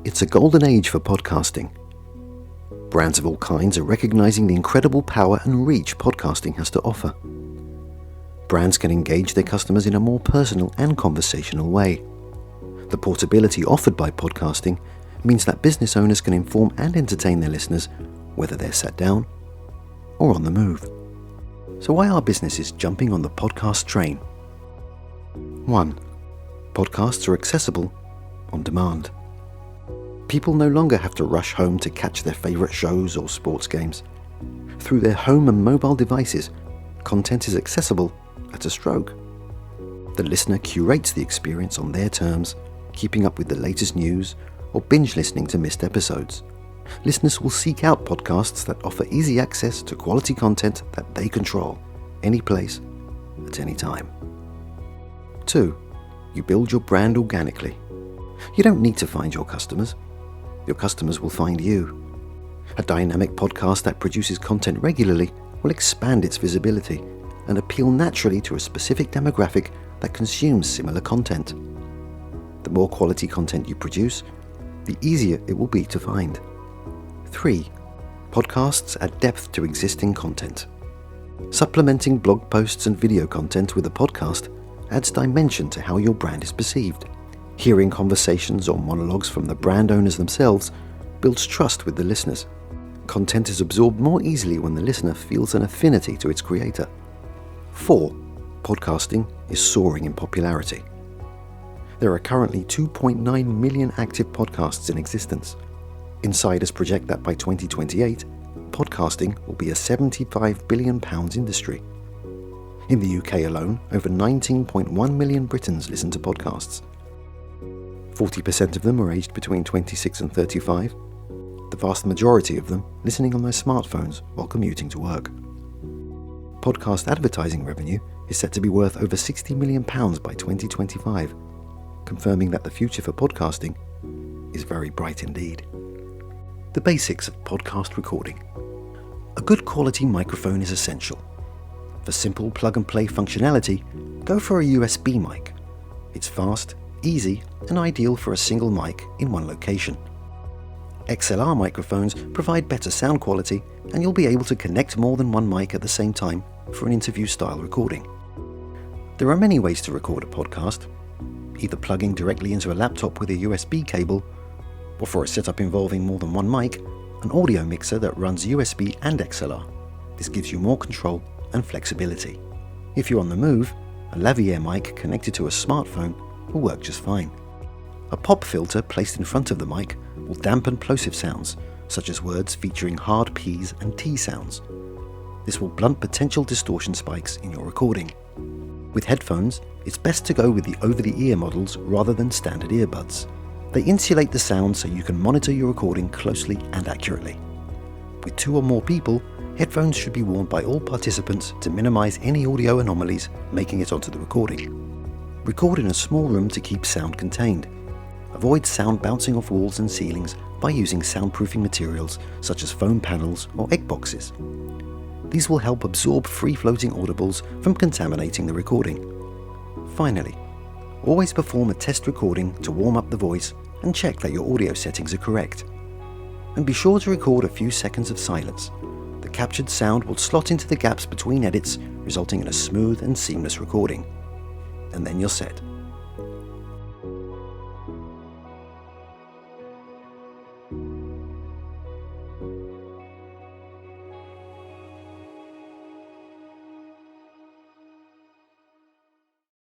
It's a golden age for podcasting. Brands of all kinds are recognizing the incredible power and reach podcasting has to offer. Brands can engage their customers in a more personal and conversational way. The portability offered by podcasting means that business owners can inform and entertain their listeners whether they're sat down or on the move. So why are businesses jumping on the podcast train? 1. Podcasts are accessible on demand. People no longer have to rush home to catch their favorite shows or sports games. Through their home and mobile devices, content is accessible at a stroke. The listener curates the experience on their terms, keeping up with the latest news or binge listening to missed episodes. Listeners will seek out podcasts that offer easy access to quality content that they control, any place, at any time. 2. You build your brand organically. You don't need to find your customers. Your customers will find you. A dynamic podcast that produces content regularly will expand its visibility and appeal naturally to a specific demographic that consumes similar content. The more quality content you produce, the easier it will be to find. 3. Podcasts add depth to existing content. Supplementing blog posts and video content with a podcast adds dimension to how your brand is perceived. Hearing conversations or monologues from the brand owners themselves builds trust with the listeners. Content is absorbed more easily when the listener feels an affinity to its creator. 4. Podcasting is soaring in popularity. There are currently 2.9 million active podcasts in existence. Insiders project that by 2028, podcasting will be a £75 billion industry. In the UK alone, over 19.1 million Britons listen to podcasts. 40% of them are aged between 26 and 35, the vast majority of them listening on their smartphones while commuting to work. Podcast advertising revenue is set to be worth over £60 million by 2025, confirming that the future for podcasting is very bright indeed. The basics of podcast recording. A good quality microphone is essential. For simple plug-and-play functionality, go for a USB mic. It's fast, easy, and ideal for a single mic in one location. XLR microphones provide better sound quality, and you'll be able to connect more than one mic at the same time for an interview-style recording. There are many ways to record a podcast, either plugging directly into a laptop with a USB cable, or for a setup involving more than one mic, an audio mixer that runs USB and XLR. This gives you more control and flexibility. If you're on the move, a lavalier mic connected to a smartphone will work just fine. A pop filter placed in front of the mic will dampen plosive sounds, such as words featuring hard P's and T sounds. This will blunt potential distortion spikes in your recording. With headphones, it's best to go with the over-the-ear models rather than standard earbuds. They insulate the sound so you can monitor your recording closely and accurately. With 2 or more people, headphones should be worn by all participants to minimize any audio anomalies making it onto the recording. Record in a small room to keep sound contained. Avoid sound bouncing off walls and ceilings by using soundproofing materials such as foam panels or egg boxes. These will help absorb free-floating audibles from contaminating the recording. Finally, always perform a test recording to warm up the voice and check that your audio settings are correct. And be sure to record a few seconds of silence. The captured sound will slot into the gaps between edits, resulting in a smooth and seamless recording. And then you're set.